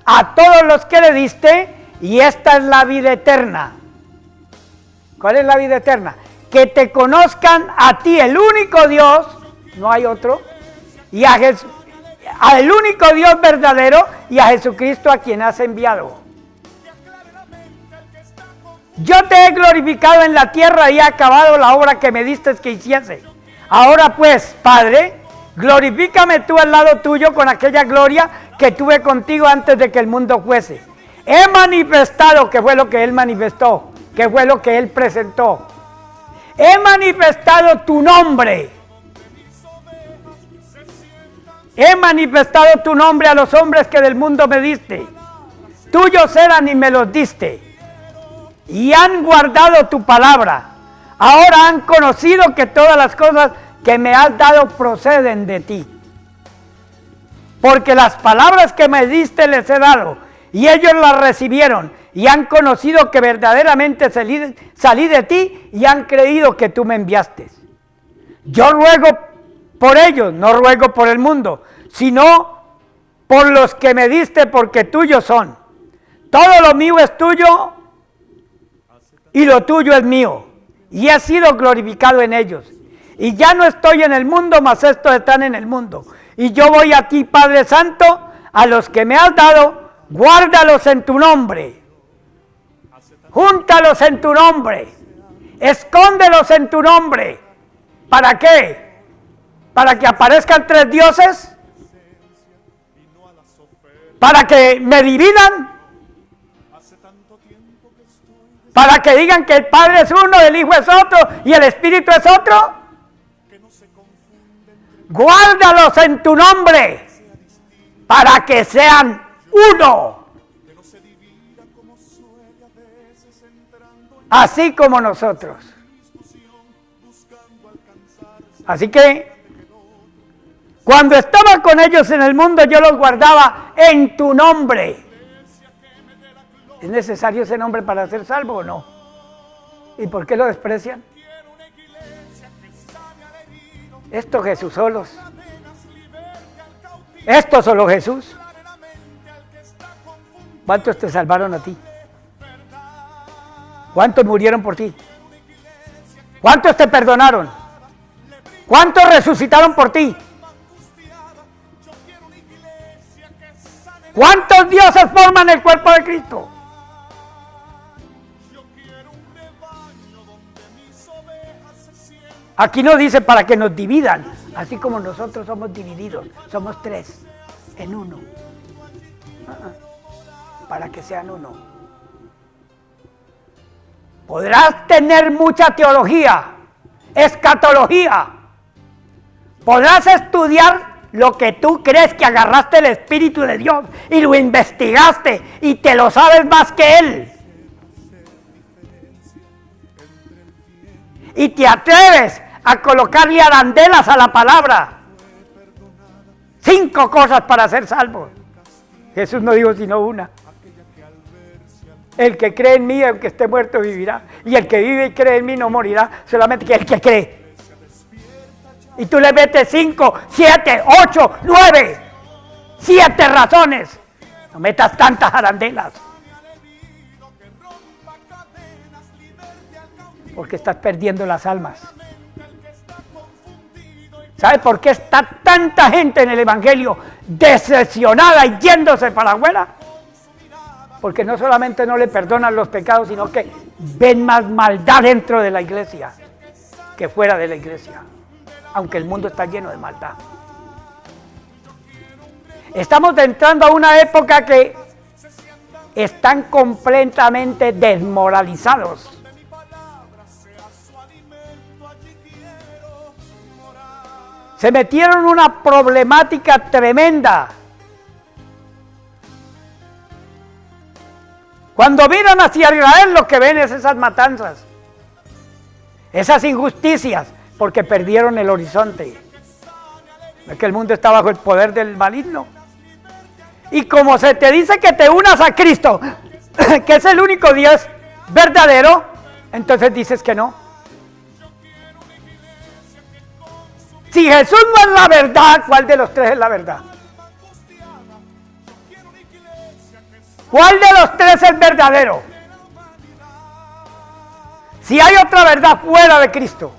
a todos los que le diste, y esta es la vida eterna. ¿Cuál es la vida eterna? Que te conozcan a ti, el único Dios, no hay otro, y al único Dios verdadero, y a Jesucristo a quien has enviado. Yo te he glorificado en la tierra y he acabado la obra que me diste que hiciese. Ahora pues, Padre, glorifícame tú al lado tuyo con aquella gloria que tuve contigo antes de que el mundo fuese. He manifestado, que fue lo que Él manifestó, que fue lo que Él presentó. He manifestado tu nombre. He manifestado tu nombre a los hombres que del mundo me diste. Tuyos eran y me los diste. Y han guardado tu palabra. Ahora han conocido que todas las cosas que me has dado proceden de ti. Porque las palabras que me diste les he dado, y ellos las recibieron, y han conocido que verdaderamente salí de ti, y han creído que tú me enviaste. Yo ruego por ellos, no ruego por el mundo, sino por los que me diste, porque tuyos son. Todo lo mío es tuyo, y lo tuyo es mío, y he sido glorificado en ellos. Y ya no estoy en el mundo, mas estos están en el mundo. Y yo voy a ti, Padre Santo, a los que me has dado, guárdalos en tu nombre. Júntalos en tu nombre. Escóndelos en tu nombre. ¿Para qué? ¿Para que aparezcan tres dioses? ¿Para que me dividan? ¿Para que digan que el Padre es uno, el Hijo es otro y el Espíritu es otro? Guárdalos en tu nombre, para que sean uno, así como nosotros. Así que, cuando estaba con ellos en el mundo, yo los guardaba en tu nombre. ¿Es necesario ese nombre para ser salvo o no? ¿Y por qué lo desprecian? Esto Jesús solos. Esto solo Jesús. ¿Cuántos te salvaron a ti? ¿Cuántos murieron por ti? ¿Cuántos te perdonaron? ¿Cuántos resucitaron por ti? ¿Cuántos dioses forman el cuerpo de Cristo? Aquí no dice para que nos dividan, así como nosotros somos divididos, somos tres en uno. Para que sean uno. Podrás tener mucha teología, escatología. Podrás estudiar lo que tú crees que agarraste el Espíritu de Dios y lo investigaste y te lo sabes más que Él. Y te atreves a colocarle arandelas a la palabra. 5 cosas para ser salvos. Jesús no dijo sino una. El que cree en mí, aunque esté muerto, vivirá. Y el que vive y cree en mí no morirá, solamente que el que cree. Y tú le metes 5, 7, 8, 9, 7 razones. No metas tantas arandelas. Porque estás perdiendo las almas. ¿Sabe por qué está tanta gente en el Evangelio decepcionada y yéndose para afuera? Porque no solamente no le perdonan los pecados, sino que ven más maldad dentro de la iglesia que fuera de la iglesia, aunque el mundo está lleno de maldad. Estamos entrando a una época que están completamente desmoralizados. Se metieron en una problemática tremenda. Cuando miran hacia Israel, lo que ven es esas matanzas, esas injusticias, porque perdieron el horizonte. Es que el mundo está bajo el poder del maligno. Y como se te dice que te unas a Cristo, que es el único Dios verdadero, entonces dices que no. Si Jesús no es la verdad, ¿cuál de los tres es la verdad? ¿Cuál de los tres es verdadero? Si hay otra verdad fuera de Cristo.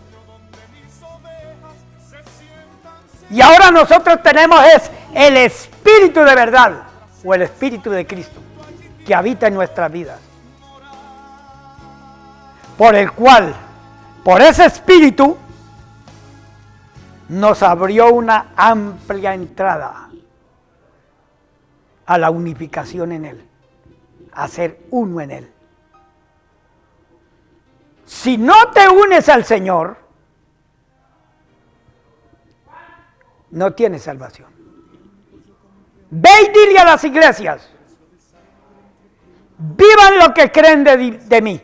Y ahora nosotros tenemos es el Espíritu de verdad, o el Espíritu de Cristo, que habita en nuestras vidas. Por el cual, por ese Espíritu, nos abrió una amplia entrada a la unificación en Él, a ser uno en Él. Si no te unes al Señor, no tienes salvación. Ve y dile a las iglesias, vivan lo que creen de mí.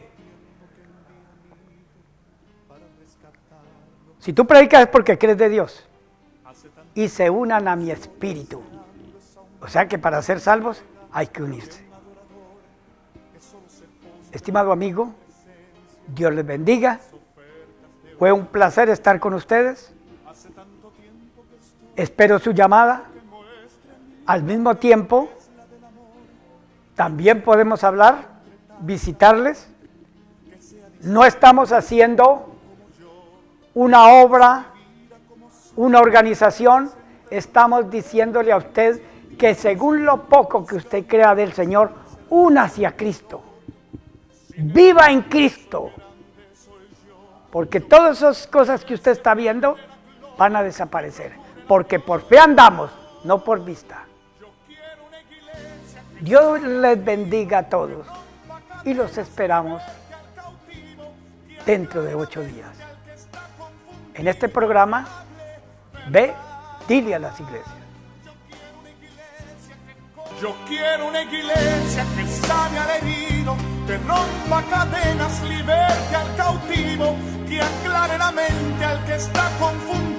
Si tú predicas es porque crees de Dios y se unan a mi espíritu. O sea que para ser salvos hay que unirse. Estimado amigo, Dios les bendiga. Fue un placer estar con ustedes. Espero su llamada. Al mismo tiempo, también podemos hablar, visitarles. No estamos haciendo una obra, una organización. Estamos diciéndole a usted que según lo poco que usted crea del Señor, únase a Cristo. Viva en Cristo. Porque todas esas cosas que usted está viendo van a desaparecer. Porque por fe andamos, no por vista. Dios les bendiga a todos y los esperamos dentro de 8 días. En este programa, ve, dile a las iglesias. Yo quiero una iglesia que sane al herido, que rompa cadenas, liberte al cautivo, que aclare la mente al que está confundido.